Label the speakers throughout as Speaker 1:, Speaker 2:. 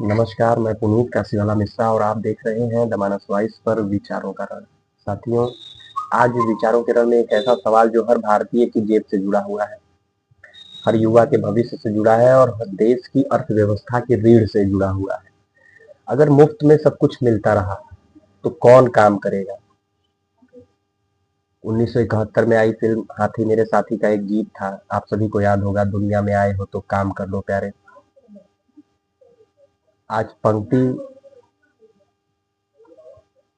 Speaker 1: नमस्कार, मैं पुनीत काशीवाला मिश्रा और आप देख रहे हैं द मानस वॉइस पर विचारों का रण। साथियों, आज विचारों के रण में एक ऐसा सवाल जो हर भारतीय की जेब से जुड़ा हुआ है, हर युवा के भविष्य से जुड़ा है और हर देश की अर्थव्यवस्था की रीढ़ से जुड़ा हुआ है। अगर मुफ्त में सब कुछ मिलता रहा तो कौन काम करेगा? 1971 में आई फिल्म हाथी मेरे साथी का एक गीत था, आप सभी को याद होगा, दुनिया में आए हो तो काम कर लो प्यारे। आज पंक्ति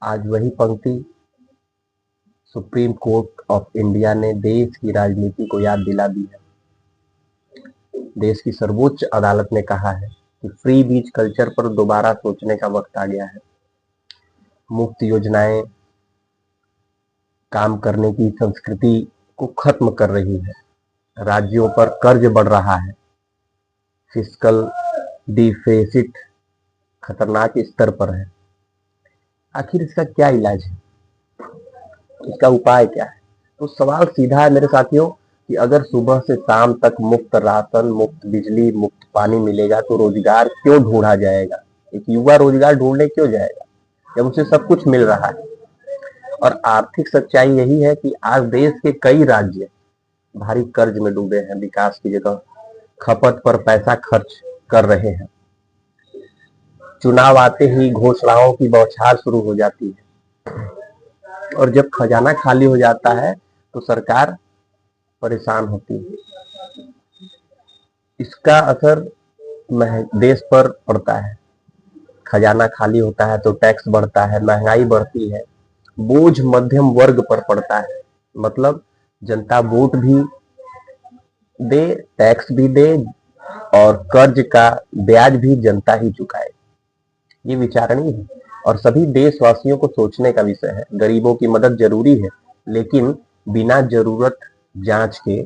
Speaker 1: आज वही पंक्ति सुप्रीम कोर्ट ऑफ इंडिया ने देश की राजनीति को याद दिला दी है। देश की सर्वोच्च अदालत ने कहा है कि फ्री बीज कल्चर पर दोबारा सोचने का वक्त आ गया है। मुफ्त योजनाएं काम करने की संस्कृति को खत्म कर रही है। राज्यों पर कर्ज बढ़ रहा है। फिस्कल डिफिसिट खतरनाक स्तर पर है। आखिर इसका क्या इलाज है? इसका उपाय क्या है? तो सवाल सीधा है मेरे साथियों कि अगर सुबह से शाम तक मुफ्त राशन, मुफ्त बिजली, मुफ्त पानी मिलेगा तो रोजगार क्यों ढूंढा जाएगा? एक युवा रोजगार ढूंढने क्यों जाएगा जब उसे सब कुछ मिल रहा है? और आर्थिक सच्चाई यही है कि आज देश के कई राज्य भारी कर्ज में डूबे हैं। विकास की जगह खपत पर पैसा खर्च कर रहे हैं। चुनाव आते ही घोषणाओं की बौछार शुरू हो जाती है और जब खजाना खाली हो जाता है तो सरकार परेशान होती है। इसका असर देश पर पड़ता है। खजाना खाली होता है तो टैक्स बढ़ता है, महंगाई बढ़ती है, बोझ मध्यम वर्ग पर पड़ता है। मतलब जनता वोट भी दे, टैक्स भी दे और कर्ज का ब्याज भी जनता ही चुकाए। ये विचारणीय है और सभी देशवासियों को सोचने का विषय है। गरीबों की मदद जरूरी है, लेकिन बिना जरूरत जांच के,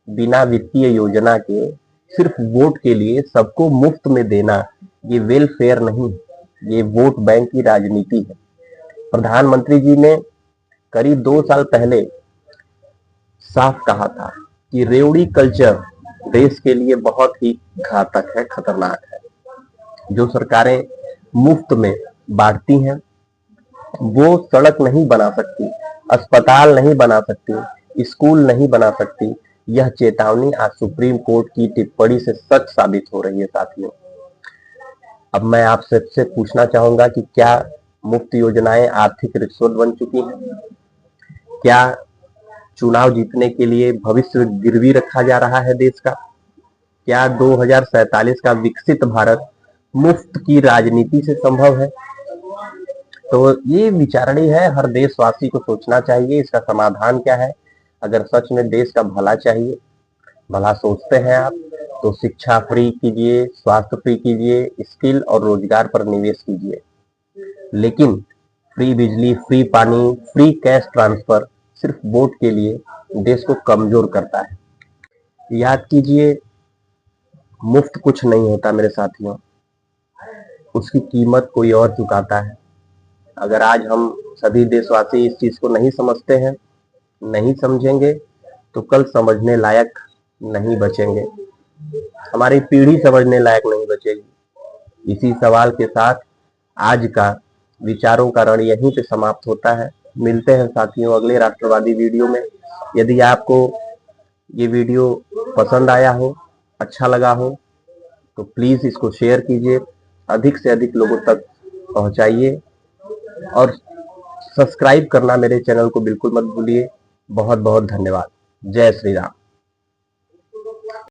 Speaker 1: बिना वित्तीय योजना के, सिर्फ वोट के लिए सबको मुफ्त में देना, ये वेलफेयर नहीं, ये वोट बैंक की राजनीति है। प्रधानमंत्री जी ने करीब 2 साल पहले साफ कहा था कि रेवड़ी कल्चर देश के लिए बहुत ही घातक है, खतरनाक है। जो सरकारें मुफ्त में बांटती हैं वो सड़क नहीं बना सकती, अस्पताल नहीं बना सकती, स्कूल नहीं बना सकती। यह चेतावनी आज सुप्रीम कोर्ट की टिप्पणी से सच साबित हो रही है। साथियों, अब मैं आपसे पूछना चाहूंगा कि क्या मुफ्त योजनाएं आर्थिक रिश्वत बन चुकी हैं? क्या चुनाव जीतने के लिए भविष्य गिरवी रखा जा रहा है देश का? क्या 2047 का विकसित भारत मुफ्त की राजनीति से संभव है? तो ये विचारणी है, हर देशवासी को सोचना चाहिए इसका समाधान क्या है। अगर सच में देश का भला चाहिए, भला सोचते हैं आप, तो शिक्षा फ्री कीजिए, स्वास्थ्य फ्री कीजिए, स्किल और रोजगार पर निवेश कीजिए। लेकिन फ्री बिजली, फ्री पानी, फ्री कैश ट्रांसफर सिर्फ वोट के लिए देश को कमजोर करता है। याद कीजिए, मुफ्त कुछ नहीं होता मेरे साथियों, उसकी कीमत कोई और चुकाता है। अगर आज हम सभी देशवासी इस चीज को नहीं समझते हैं, नहीं समझेंगे, तो कल समझने लायक नहीं बचेंगे, हमारी पीढ़ी समझने लायक नहीं बचेगी। इसी सवाल के साथ आज का विचारों का रण यहीं पे समाप्त होता है। मिलते हैं साथियों अगले राष्ट्रवादी वीडियो में। यदि आपको ये वीडियो पसंद आया हो, अच्छा लगा हो, तो प्लीज इसको शेयर कीजिए, अधिक से अधिक लोगों तक पहुंचाइए और सब्सक्राइब करना मेरे चैनल को बिल्कुल मत भूलिए। बहुत बहुत धन्यवाद। जय श्री राम।